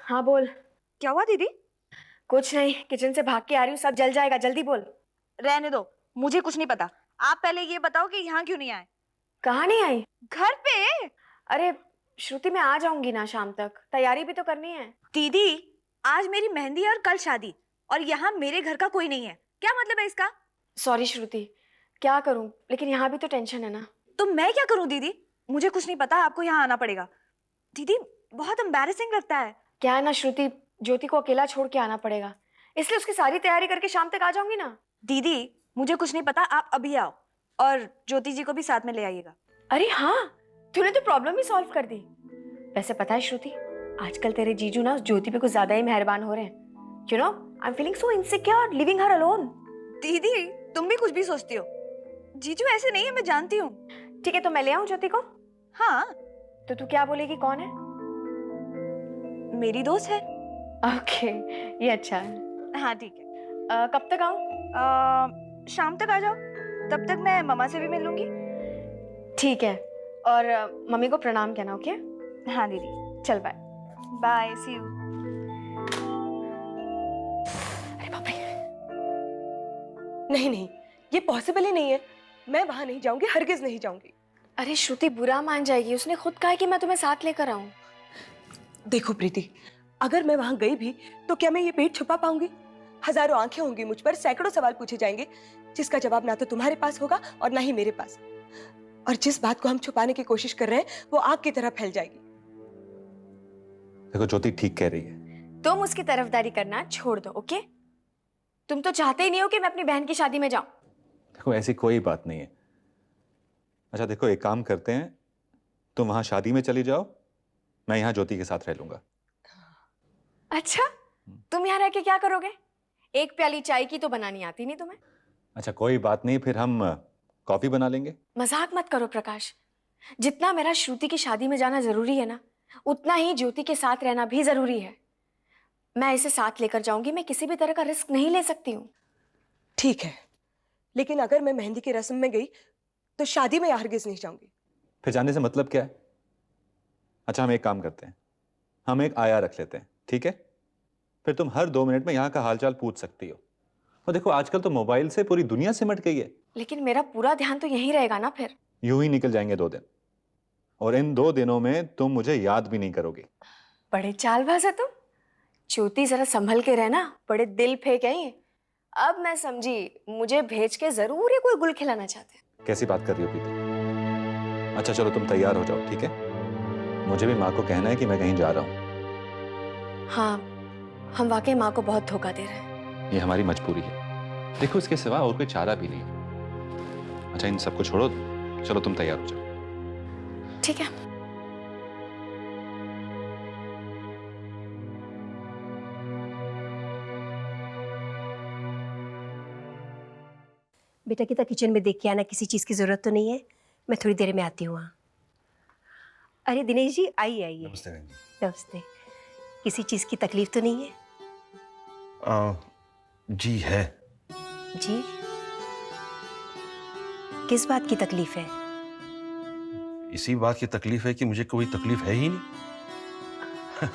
हाँ बोल। क्या हुआ दीदी? कुछ नहीं, किचन से भाग के आ रही हूँ, सब जल जाएगा, जल्दी बोल। रहने दो, मुझे कुछ नहीं पता। आप पहले ये बताओ कि यहाँ क्यों नहीं आए? कहाँ नहीं आई? घर पे। अरे श्रुति, मैं आ जाऊंगी ना शाम तक, तैयारी भी तो करनी है। दीदी, आज मेरी मेहंदी है और कल शादी, और यहाँ मेरे घर का कोई नहीं है। क्या मतलब है इसका? सॉरी श्रुति, क्या करूँ, लेकिन यहाँ भी तो टेंशन है ना। तो मैं क्या करूँ दीदी? मुझे कुछ नहीं पता, आपको यहाँ आना पड़ेगा। दीदी, बहुत एम्बैरेसिंग लगता है। क्या है ना श्रुति, ज्योति को अकेला छोड़ के आना पड़ेगा, इसलिए उसकी सारी तैयारी करके शाम तक आ जाऊंगी ना। दीदी, मुझे कुछ नहीं पता, आप अभी आओ और ज्योति जी को भी साथ में ले आइएगा। अरे हाँ, तूने तो प्रॉब्लम ही सॉल्व कर दी। वैसे पता है श्रुति, आजकल तेरे जीजू ना ज्योति पे कुछ ज्यादा ही मेहरबान हो रहे हैं। You know, I am feeling so insecure living her alone. दीदी, तुम भी कुछ भी सोचती हो। जीजू ऐसे नहीं है, मैं जानती हूँ। ठीक है, तो मैं ले आऊं ज्योति को? हाँ, तो तू क्या बोलेगी, कौन है? मेरी दोस्त है। ओके, ये अच्छा है। हाँ ठीक है। कब तक आऊं? शाम तक आ जाओ, तब तक मैं मम्मा से भी मिल लूंगी। ठीक है, और मम्मी को प्रणाम कहना, ओके? हाँ दीदी। चल बाय। Bye, C you. अरे बाप रे, नहीं नहीं, ये पॉसिबल ही नहीं है। मैं वहां नहीं जाऊंगी, हरगिज नहीं जाऊंगी। अरे श्रुति बुरा मान जाएगी, उसने खुद कहा कि मैं तुम्हें साथ लेकर आऊं। देखो प्रीति, अगर मैं वहां गई भी तो क्या मैं ये पेट छुपा पाऊंगी? हजारों आंखें होंगी मुझ पर, सैकड़ों सवाल पूछे जाएंगे, जिसका जवाब ना तो तुम्हारे पास होगा और ना ही मेरे पास। और जिस बात को हम छुपाने की कोशिश कर रहे हैं वो आग की तरह फैल जाएगी। देखो ज्योति ठीक कह रही है। तुम उसकी तरफदारी करना छोड़ दो, ओके? तुम तो चाहते ही नहीं हो कि मैं अपनी बहन की शादी में जाऊं। देखो ऐसी कोई बात नहीं है। अच्छा देखो, एक काम करते हैं, तुम वहां शादी में चली जाओ, मैं यहाँ ज्योति के साथ रह लूंगा। अच्छा, तुम यहाँ रह के क्या करोगे? एक प्याली चाय की तो बनानी आती नहीं तुम्हें। अच्छा कोई बात नहीं, फिर हम कॉफी बना लेंगे। मजाक मत करो प्रकाश, जितना मेरा श्रुति की शादी में जाना जरूरी है ना, उतना ही ज्योति के साथ रहना भी जरूरी है। मैं इसे साथ लेकर जाऊंगी, मैं किसी भी तरह का रिस्क नहीं ले सकती हूँ। ठीक है, लेकिन अगर मैं मेहंदी की रस्म में गई तो शादी में हरगिज नहीं जाऊंगी। फिर जाने से मतलब क्या है? अच्छा हम एक काम करते हैं, हम एक आया रख लेते हैं, ठीक है? फिर तुम हर 2 मिनट में यहाँ का हालचाल पूछ सकती हो। और देखो आजकल तो मोबाइल से पूरी दुनिया सिमट गई है। लेकिन मेरा पूरा ध्यान तो यहीं रहेगा ना फिर। यूं ही निकल जाएंगे 2 दिन, और इन 2 दिनों में तुम मुझे याद भी नहीं करोगे। बड़े चालबाज है तुम। ज्योति जरा संभल के रहना, बड़े दिल फेंक है ये। अब मैं समझी, मुझे भेज के जरूर ही कोई गुल खिलाना चाहते हैं। कैसी बात कर रही हो प्रीति? अच्छा चलो तुम तैयार हो जाओ, ठीक है? मुझे भी माँ को कहना है कि मैं कहीं जा रहा हूँ। हाँ, हम वाकई माँ को बहुत धोखा दे रहे हैं। ये हमारी मजबूरी है, देखो इसके सिवा और कोई चारा भी नहीं है। अच्छा इन सबको छोड़ो, चलो तुम तैयार हो जाओ। ठीक है। बेटा कितना किचन में देख के आना, किसी चीज़ की ज़रूरत तो नहीं है। मैं थोड़ी देर में आती हूँ वहाँ। अरे दिनेश जी, आइए आइए। नमस्ते बहन जी। नमस्ते। किसी चीज़ की तकलीफ तो नहीं है? जी है। जी, किस बात की तकलीफ है? इसी बात की तकलीफ है कि मुझे कोई तकलीफ है ही नहीं।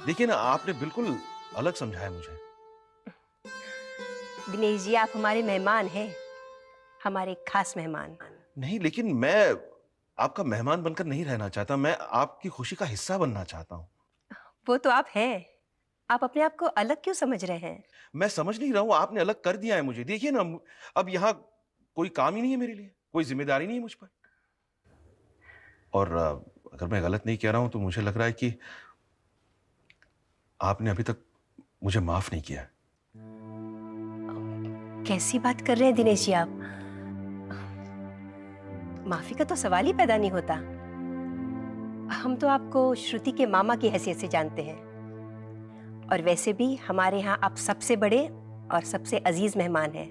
देखिए ना, आपने बिल्कुल अलग समझाया मुझे। दिनेश जी, आप हमारे मेहमान हैं, हमारे खास मेहमान। नहीं, लेकिन मैं आपका मेहमान बनकर नहीं रहना चाहता, मैं आपकी खुशी का हिस्सा बनना चाहता हूँ। वो तो आप हैं, आप अपने आप को अलग क्यों समझ रहे हैं? मैं समझ नहीं रहा हूँ, आपने अलग कर दिया है मुझे। देखिए ना, अब यहाँ कोई काम ही नहीं है मेरे लिए, कोई जिम्मेदारी नहीं है मुझ पर। और अगर मैं गलत नहीं कह रहा हूँ तो मुझे लग रहा है कि आपने अभी तक मुझे माफ नहीं किया। कैसी बात कर रहे हैं दिनेश जी आप? माफी का तो सवाल ही पैदा नहीं होता। हम तो आपको श्रुति के मामा की हैसियत से जानते हैं, और वैसे भी हमारे यहाँ आप सबसे बड़े और सबसे अजीज मेहमान हैं।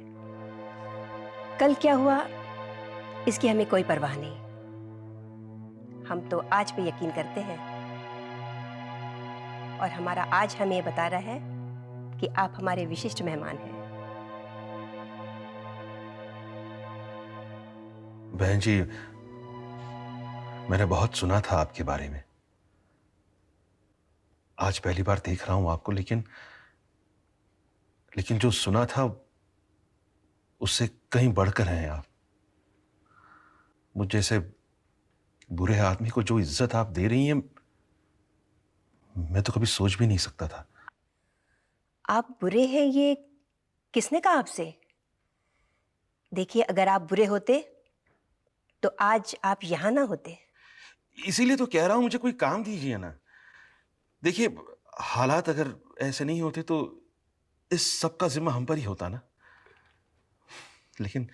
कल क्या हुआ इसकी हमें कोई परवाह नहीं, हम तो आज पे यकीन करते हैं, और हमारा आज हमें ये बता रहा है कि आप हमारे विशिष्ट मेहमान हैं। बहन जी, मैंने बहुत सुना था आपके बारे में, आज पहली बार देख रहा हूं आपको, लेकिन लेकिन जो सुना था उससे कहीं बढ़कर हैं आप। मुझ जैसे बुरे आदमी को जो इज्जत आप दे रही हैं, मैं तो कभी सोच भी नहीं सकता था। आप बुरे हैं ये किसने कहा आपसे? देखिए, अगर आप बुरे होते तो आज आप यहां ना होते। इसीलिए तो कह रहा हूं, मुझे कोई काम दीजिए ना। देखिए, हालात अगर ऐसे नहीं होते तो इस सब का जिम्मा हम पर ही होता ना। लेकिन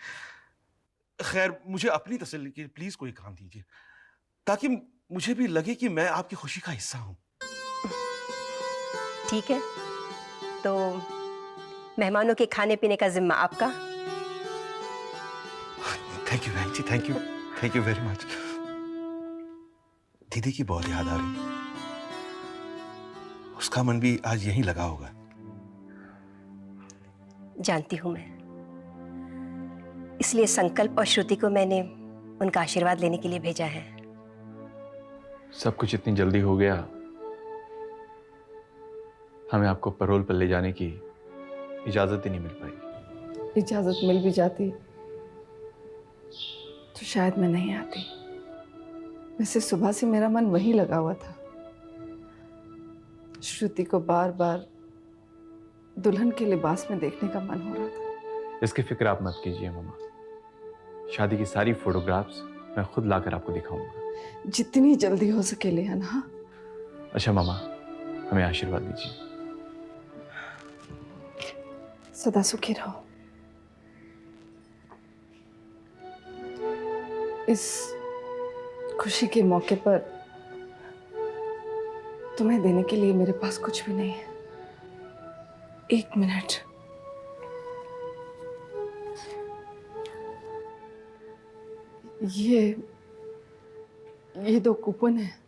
खैर, मुझे अपनी तसल्ली के लिए प्लीज कोई काम दीजिए, ताकि मुझे भी लगे कि मैं आपकी खुशी का हिस्सा हूं। ठीक है, तो मेहमानों के खाने पीने का जिम्मा आपका। थैंक यू बहन जी, थैंक यू वेरी मच। दीदी की बहुत याद आ रही है। उसका मन भी आज यहीं लगा होगा। जानती हूं मैं, इसलिए संकल्प और श्रुति को मैंने उनका आशीर्वाद लेने के लिए भेजा है। सब कुछ इतनी जल्दी हो गया, हमें आपको पैरोल पर ले जाने की इजाजत ही नहीं मिल पाई। इजाजत मिल भी जाती तो शायद मैं नहीं आती। वैसे सुबह से मेरा मन वहीं लगा हुआ था। श्रुति को बार बार दुल्हन के लिबास में देखने का मन हो रहा था। इसकी फिक्र आप मत कीजिए मामा, शादी की सारी फोटोग्राफ्स मैं खुद लाकर आपको दिखाऊंगा। जितनी जल्दी हो सके ले आना। हाँ? अच्छा मामा, हमें आशीर्वाद दीजिए। सदा सुखी रहो। इस खुशी के मौके पर तुम्हें देने के लिए मेरे पास कुछ भी नहीं है। एक मिनट। ये 2 कूपन है।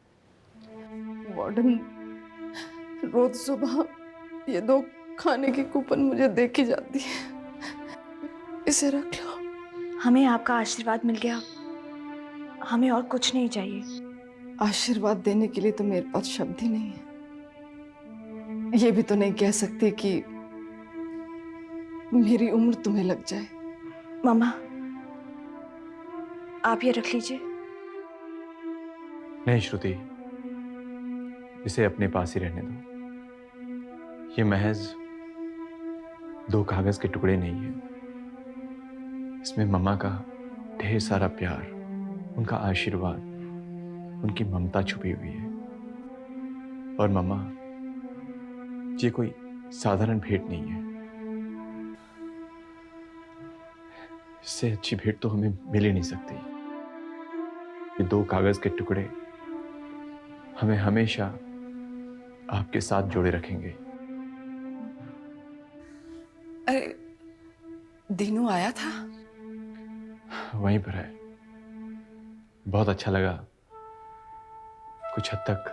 वार्डन रोज सुबह ये 2 खाने की कूपन मुझे दे के जाती है। इसे रख लो। हमें आपका आशीर्वाद मिल गया, हमें और कुछ नहीं चाहिए। आशीर्वाद देने के लिए तो मेरे पास शब्द ही नहीं है। ये भी तो नहीं कह सकती कि मेरी उम्र तुम्हें लग जाए। मामा, आप ये रख लीजिए। नहीं श्रुति, इसे अपने पास ही रहने दो। ये महज 2 कागज के टुकड़े नहीं है, इसमें मम्मा का ढेर सारा प्यार, उनका आशीर्वाद, उनकी ममता छुपी हुई है। और मम्मा, ये कोई साधारण भेंट नहीं है। इससे अच्छी भेंट तो हमें मिल ही नहीं सकती। ये 2 कागज के टुकड़े हमें हमेशा आपके साथ जोड़े रखेंगे। अरे, दीनू आया था? वहीं पर है। बहुत अच्छा लगा। कुछ हद तक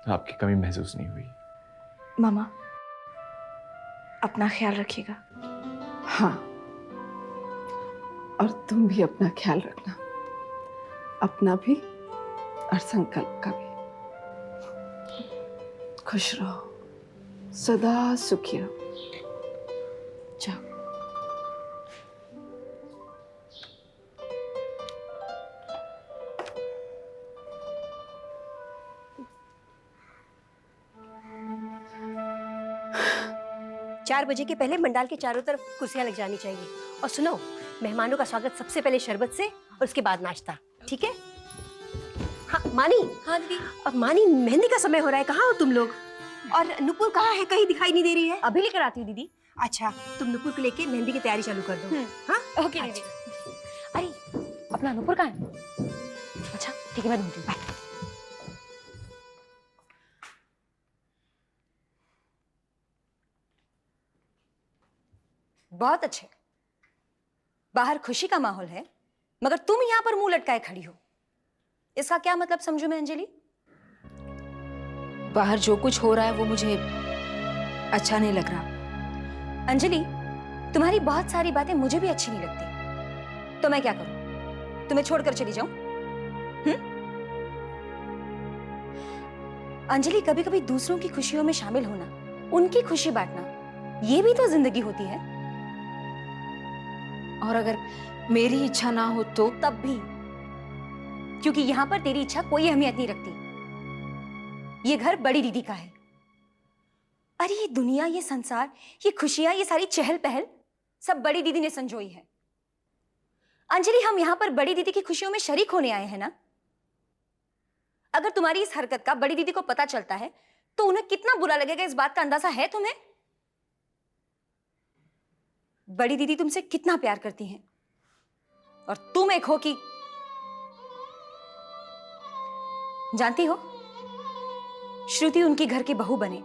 आपकी कमी महसूस नहीं हुई। मामा, अपना ख्याल रखिएगा। हाँ, और तुम भी अपना ख्याल रखना, अपना भी और संकल्प का भी। खुश रहो, सदा सुखी रहो। जाओ। चार बजे के पहले मंडाल के चारों तरफ कुर्सियां लग जानी चाहिए। और सुनो, मेहमानों का स्वागत सबसे पहले शरबत से और उसके बाद नाश्ता, ठीक है? हाँ मानी। हाँ दीदी। अब मानी, मेहंदी का समय हो रहा है, कहाँ हो तुम लोग? और नुपुर कहाँ है? कहीं दिखाई नहीं दे रही है। अभी लेकर आती हूँ दीदी। अच्छा, तुम नुपुर को लेके मेहंदी की तैयारी चालू कर दो। हाँ ओके दीदी। अरे, अपना अनूपुर कहाँ है? अच्छा ठीक है, मैं ढूंढती हूँ। बहुत अच्छे। बाहर खुशी का माहौल है, मगर तुम यहाँ पर मुंह लटकाए खड़ी हो। इसका क्या मतलब समझूं मैं अंजलि? बाहर जो कुछ हो रहा है वो मुझे अच्छा नहीं लग रहा। अंजलि, तुम्हारी बहुत सारी बातें मुझे भी अच्छी नहीं लगती, तो मैं क्या करूं? तुम्हें छोड़कर चली जाऊं? अंजलि, कभी कभी दूसरों की खुशियों में शामिल होना, उनकी खुशी बांटना, ये भी तो जिंदगी होती है। और अगर मेरी इच्छा ना हो तो? तब भी, क्योंकि यहां पर तेरी इच्छा कोई अहमियत नहीं रखती। ये घर बड़ी दीदी का है। अरे ये दुनिया, ये संसार, ये खुशियां, ये सारी चहल पहल सब बड़ी दीदी ने संजोई है। अंजलि, हम यहां पर बड़ी दीदी की खुशियों में शरीक होने आए हैं ना। अगर तुम्हारी इस हरकत का बड़ी दीदी को पता चलता है तो उन्हें कितना बुरा लगेगा, इस बात का अंदाजा है तुम्हें? बड़ी दीदी तुमसे कितना प्यार करती हैं और तुम एक हो कि जानती हो, श्रुति उनकी घर की बहू बने,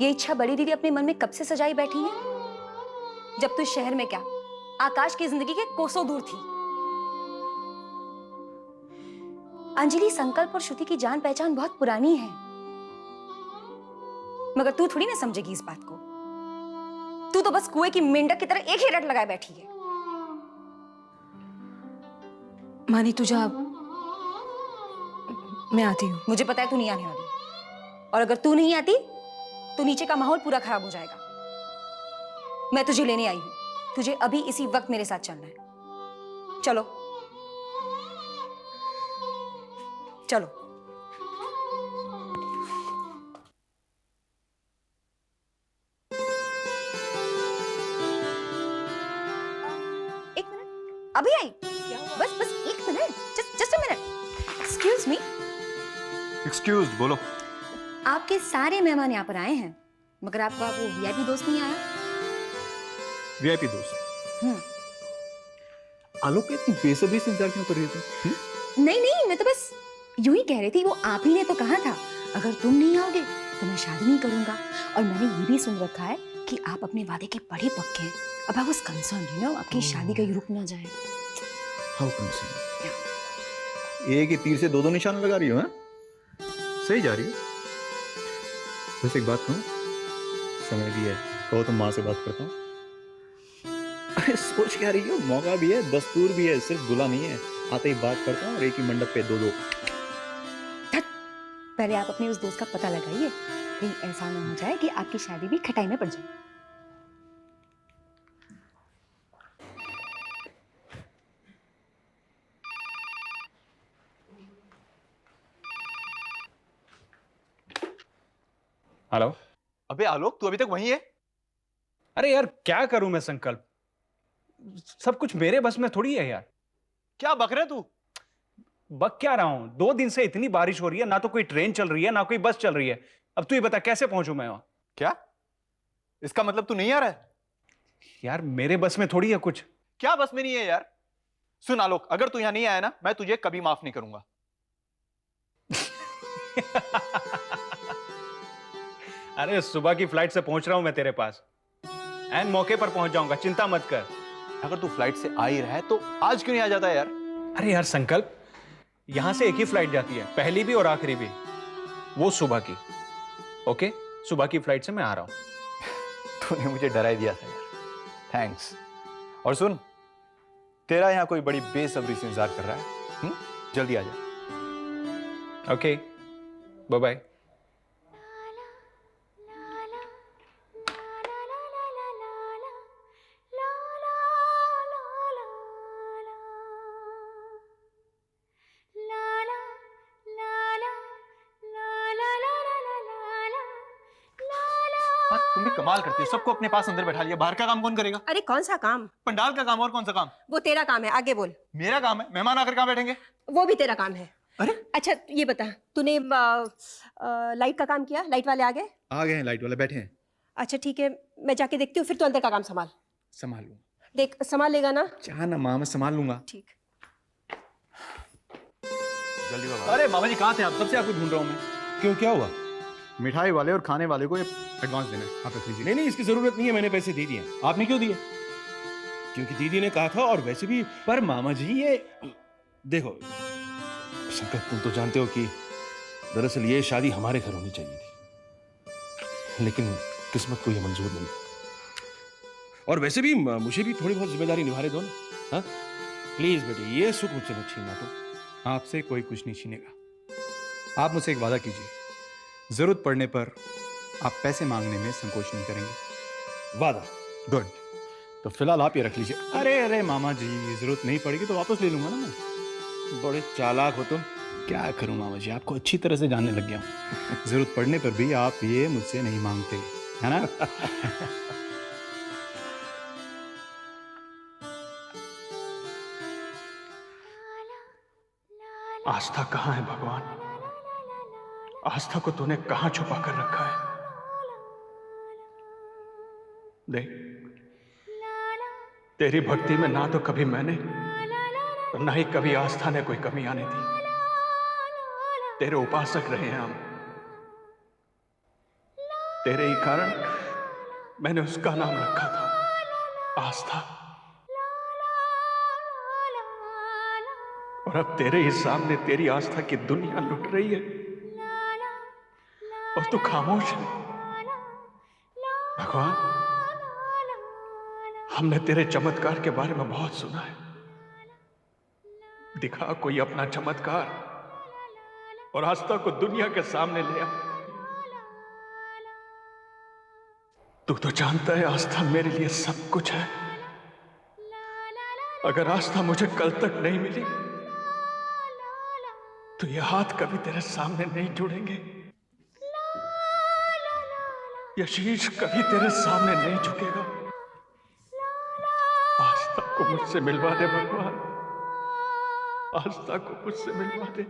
ये इच्छा बड़ी दीदी अपने मन में कब से सजाई बैठी है? जब तू शहर में क्या, आकाश की जिंदगी के कोसों दूर थी। अंजलि, संकल्प और श्रुति की जान पहचान बहुत पुरानी है, मगर तू थोड़ी ना समझेगी इस बात को। तू तो बस कुएं की मेंढक की तरह एक ही रट लगाए बैठी है। मानी तू जा, मैं आती हूँ। मुझे पता है तू नहीं आने वाली, और अगर तू नहीं आती तो नीचे का माहौल पूरा खराब हो जाएगा। मैं तुझे लेने आई हूं, तुझे अभी इसी वक्त मेरे साथ चलना है। चलो चलो। एक मिनट, अभी आई। बस बस एक minute, just a minute. Excuse me. Excuse बोलो। आपके सारे मेहमान यहाँ पर आए हैं, मगर आपका वो वीआईपी दोस्त नहीं आया। वीआईपी दोस्त? आलोक के इतनी बेसब्री से इंतजार क्यों कर रही है तुम? नहीं नहीं, मैं तो बस यूं ही कह रही थी। वो आप ही ने तो कहा था अगर तुम नहीं आओगे तो मैं शादी नहीं करूंगा। और मैंने ये भी सुन रखा है कि आप अपने वादे के बड़े पक्के हैं। अब I was concerned, you know, आपकी शादी कहीं रुक ना जाए। How concerned? एक ही तीर से दो निशाना लगा रही हो? हैं? सही जा रही हो। बस एक बात कहूं, समय भी है, कहो तो माँ से बात करता हूँ। अरे सोच क्या रही हो, मौका भी है, दस्तूर भी है, सिर्फ दूल्हा नहीं है। आते ही बात करता हूँ और एक ही मंडप पे दो। पहले आप अपने उस दोस्त का पता लगाइए, कहीं ऐसा ना हो जाए कि आपकी शादी भी खटाई में पड़ जाए। हेलो। अबे आलोक, तू अभी तक वहीं है? अरे यार क्या करूं मैं संकल्प, सब कुछ मेरे बस में थोड़ी है यार। क्या बक रहा है तू? बक क्या रहा हूं, 2 दिन से इतनी बारिश हो रही है, ना तो कोई ट्रेन चल रही है ना कोई बस चल रही है। अब तू ही बता कैसे पहुंचूं मैं वहां? क्या इसका मतलब तू नहीं आ रहा है? यार मेरे बस में थोड़ी है कुछ। क्या बस में नहीं है यार? सुन आलोक, अगर तू यहां नहीं आया ना, मैं तुझे कभी माफ नहीं करूंगा। अरे सुबह की फ्लाइट से पहुंच रहा हूं मैं तेरे पास, एन मौके पर पहुंच जाऊंगा, चिंता मत कर। अगर तू फ्लाइट से आ ही रहा है तो आज क्यों नहीं आ जाता है यार? अरे यार संकल्प, यहां से एक ही फ्लाइट जाती है, पहली भी और आखिरी भी, वो सुबह की। ओके, सुबह की फ्लाइट से मैं आ रहा हूं। तूने मुझे डरा ही दिया था यार, थैंक्स। और सुन, तेरा यहां कोई बड़ी बेसब्री से इंतजार कर रहा है। जल्दी आ जा। Okay, bye bye. तुम भी कमाल करती हो, सबको अपने पास अंदर बैठा लिया। बाहर का काम कौन करेगा? अरे कौन सा काम? पंडाल का काम। और कौन सा काम? वो तेरा काम है, आगे बोल। मेरा काम है? मेहमान आकर कहाँ बैठेंगे? वो भी तेरा काम है। अरे अच्छा ये बता, तूने लाइट का काम किया? लाइट वाले आ गए? आ गए हैं, लाइट वाले बैठे हैं। अच्छा ठीक है, मैं जाके देखती हूँ, फिर तू अंदर का काम संभाल। संभाल लूंगा। देख संभाल लेगा ना? चाह ना माँ, मैं संभाल लूंगा। ठीक। जल्दी बाबा। अरे मामा जी कहाँ थे आप? कब से आपको ढूंढ रहा हूं मैं। क्यों, क्या हुआ? मिठाई वाले और खाने वाले को एडवांस देना है, आप रख लीजिए। नहीं नहीं, इसकी जरूरत नहीं है, मैंने पैसे दे दिए। आपने क्यों दिए? क्योंकि दीदी ने कहा था, और वैसे भी। पर मामा जी ये देखो संकल्प, तुम तो जानते हो कि दरअसल ये शादी हमारे घर होनी चाहिए थी, लेकिन किस्मत को ये मंजूर नहीं। और वैसे भी मुझे भी थोड़ी बहुत जिम्मेदारी निभाने दो ना। हाँ प्लीज बेटे, ये सुख मुझसे मत छीनना। तो आपसे कोई कुछ नहीं छीनेगा। आप मुझसे एक वादा कीजिए जरूरत पड़ने पर आप पैसे मांगने में संकोच नहीं करेंगे। वादा। गुड। तो फिलहाल आप ये रख लीजिए। अरे अरे मामा जी, जरूरत नहीं पड़ेगी तो वापस ले लूंगा ना मैं। बड़े चालाक हो तुम। क्या करूं मामा जी, आपको अच्छी तरह से जानने लग गया हूं। जरूरत पड़ने पर भी आप ये मुझसे नहीं मांगते, है ना? आस्था कहाँ है भगवान? आस्था को तूने कहाँ छुपा कर रखा है? देख, तेरी भक्ति में ना तो कभी मैंने और ना ही कभी आस्था ने कोई कमी आने दी। तेरे उपासक रहे हैं हम। तेरे ही कारण मैंने उसका नाम रखा था, आस्था। और अब तेरे ही सामने तेरी आस्था की दुनिया लुट रही है और तू खामोश है। भगवान, हमने तेरे चमत्कार के बारे में बहुत सुना है। दिखा कोई अपना चमत्कार और आस्था को दुनिया के सामने ले आ। तू तो जानता है आस्था मेरे लिए सब कुछ है। अगर आस्था मुझे कल तक नहीं मिली तो ये हाथ कभी तेरे सामने नहीं जुड़ेंगे, ये शीश कभी तेरे सामने नहीं झुकेगा। आस्था को मुझसे मिलवा दे भगवान, आस्था को मुझसे मिलवा दे।